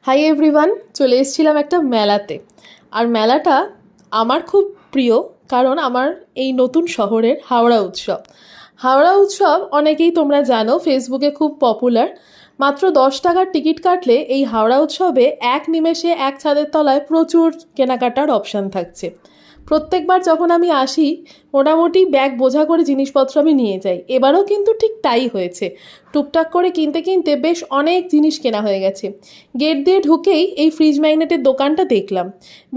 Hi everyone, চলে এসেছিলাম একটা মেলাতে। আর মেলাটা আমার খুব প্রিয়, কারণ আমার এই নতুন শহরের হাওড়া উৎসব অনেকেই তোমরা জানো, ফেসবুকে খুব পপুলার। মাত্র 10 টাকার টিকিট কাটলে এই হাওড়া উৎসবে এক নিমেষে এক ছাদের তলায় প্রচুর কেনাকাটার অপশান থাকছে। প্রত্যেকবার যখন আমি আসি মোটামুটি ব্যাগ বোঝা করে জিনিসপত্র আমি নিয়ে যাই। এবারও কিন্তু ঠিক তাই হয়েছে। টুকটাক করে কিনতে কিনতে বেশ অনেক জিনিস কেনা হয়ে গেছে। গেট দিয়ে ঢুকেই এই ফ্রিজ ম্যাগনেটের দোকানটা দেখলাম।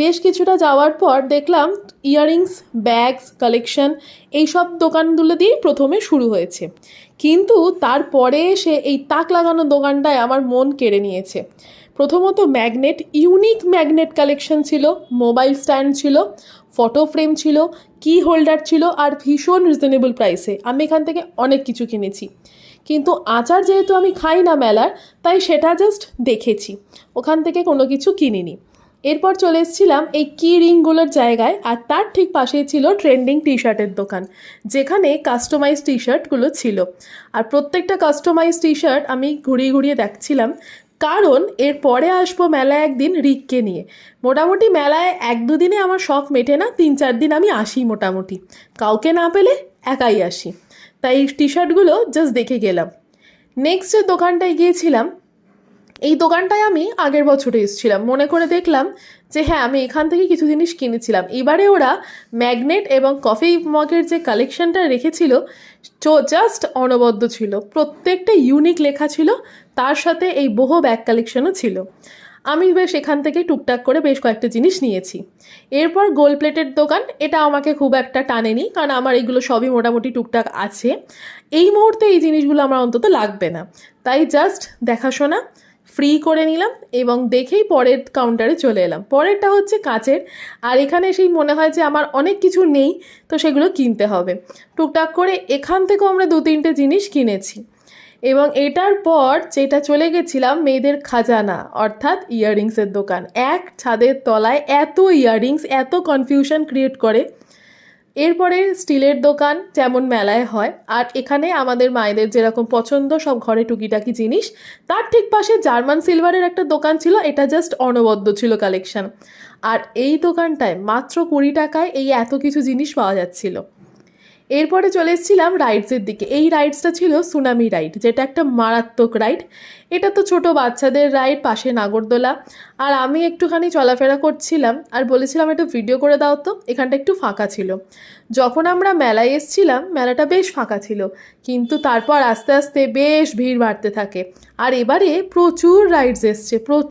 বেশ কিছুটা যাওয়ার পর দেখলাম ইয়াররিংস, ব্যাগস, কালেকশন, এইসব দোকানগুলো দিয়েই প্রথমে শুরু হয়েছে। কিন্তু তারপরে এসে এই তাক লাগানো দোকানটায় আমার মন কেড়ে নিয়েছে। প্রথমত ম্যাগনেট, ইউনিক ম্যাগনেট কালেকশন ছিল, মোবাইল স্ট্যান্ড ছিল, ফটো ফ্রেম ছিল, কি হোল্ডার ছিল, আর ভীষণ রিজনেবল প্রাইসে। আমি এখান থেকে অনেক কিছু কিনেছি। কিন্তু আচার যেহেতু আমি খাই না মেলার, তাই সেটা জাস্ট দেখেছি, ওখান থেকে কোনো কিছু কিনিনি। এরপর চলে এসেছিলাম এই কি রিংগুলোর জায়গায়, আর তার ঠিক পাশেই ছিল ট্রেন্ডিং টি শার্টের দোকান, যেখানে কাস্টমাইজ টি শার্টগুলো ছিল। আর প্রত্যেকটা কাস্টমাইজ টি শার্ট আমি ঘুরিয়ে ঘুরিয়ে দেখছিলাম, কারণ এর পরে আসবো মেলায় একদিন রিককে নিয়ে। মোটামুটি মেলায় 1-2 দিনে আমার শখ মেটে না, 3-4 দিন আমি আসি মোটামুটি, কাউকে না পেলে একাই আসি। তাই টি শার্টগুলো জাস্ট দেখে গেলাম। নেক্সট যে দোকানটায় গিয়েছিলাম, এই দোকানটায় আমি আগের বছরে এসেছিলাম, মনে করে দেখলাম যে হ্যাঁ, আমি এখান থেকে কিছু জিনিস কিনেছিলাম। এবারে ওরা ম্যাগনেট এবং কফি মগের যে কালেকশনটা রেখেছিল, জাস্ট অনবদ্য ছিল। প্রত্যেকটা ইউনিক লেখা ছিল, তার সাথে এই বহু ব্যাগ কালেকশনও ছিল। আমি বেশ এখান থেকে টুকটাক করে বেশ কয়েকটা জিনিস নিয়েছি। এরপর গোল্ড প্লেটের দোকান, এটা আমাকে খুব একটা টানেনি, কারণ আমার এগুলো সবই মোটামুটি টুকটাক আছে। এই মুহূর্তে এই জিনিসগুলো আমার অন্তত লাগবে না, তাই জাস্ট দেখাশোনা ফ্রি করে নিলাম এবং দেখেই পরের কাউন্টারে চলে এলাম। পরেরটা হচ্ছে কাচের, আর এখানে সেই মনে হয় যে আমার অনেক কিছু নেই, তো সেগুলো কিনতে হবে। টুকটাক করে এখান থেকেও আমরা 2-3টে জিনিস কিনেছি। এবং এটার পর যেটা চলে গেছিলাম মেয়েদের খাজানা, অর্থাৎ ইয়াররিংসের দোকান। এক ছাদের তলায় এত ইয়াররিংস, এত কনফিউশন ক্রিয়েট করে। এরপরে স্টিলের দোকান, যেমন মেলায় হয়, আর এখানে আমাদের মায়েদের যেরকম পছন্দ সব ঘরে টুকিটাকি জিনিস। তার ঠিক পাশে জার্মান সিলভারের একটা দোকান ছিল, এটা জাস্ট অনবদ্য ছিল কালেকশন। আর এই দোকানটায় মাত্র 20 টাকায় এই এত কিছু জিনিস পাওয়া যাচ্ছিল। এরপরে চলে এসেছিলাম রাইডসের দিকে। এই রাইডসটা ছিল সুনামি রাইড, যেটা একটা মারাত্মক রাইড। এটা তো ছোট বাচ্চাদের রাইড, পাশে নাগরদোলা। আর আমি একটুখানি চলাফেরা করছিলাম আর বলেছিলাম একটু ভিডিও করে দাও তো, এখানটা একটু ফাঁকা ছিল। যখন আমরা মেলায় এসেছিলাম মেলাটা বেশ ফাঁকা ছিল, কিন্তু তারপর আস্তে আস্তে বেশ ভিড় বাড়তে থাকে। আর এবারে প্রচুর রাইডস এসছে।